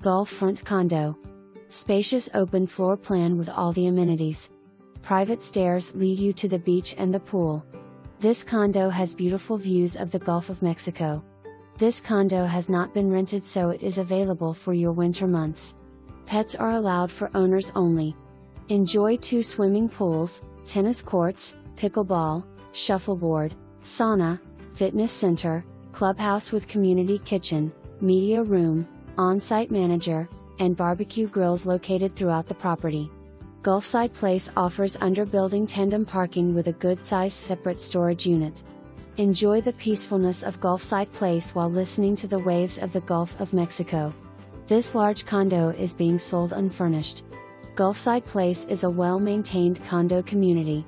Gulf Front Condo. Spacious open floor plan with all the amenities. Private stairs lead you to the beach and the pool. This condo has beautiful views of the Gulf of Mexico. This condo has not been rented, so it is available for your winter months. Pets are allowed for owners only. Enjoy 2 swimming pools, tennis courts, pickleball, shuffleboard, sauna, fitness center, clubhouse with community kitchen, media room, on-site manager, and barbecue grills located throughout the property. Gulfside Place offers under-building tandem parking with a good-sized separate storage unit. Enjoy the peacefulness of Gulfside Place while listening to the waves of the Gulf of Mexico. This large condo is being sold unfurnished. Gulfside Place is a well-maintained condo community.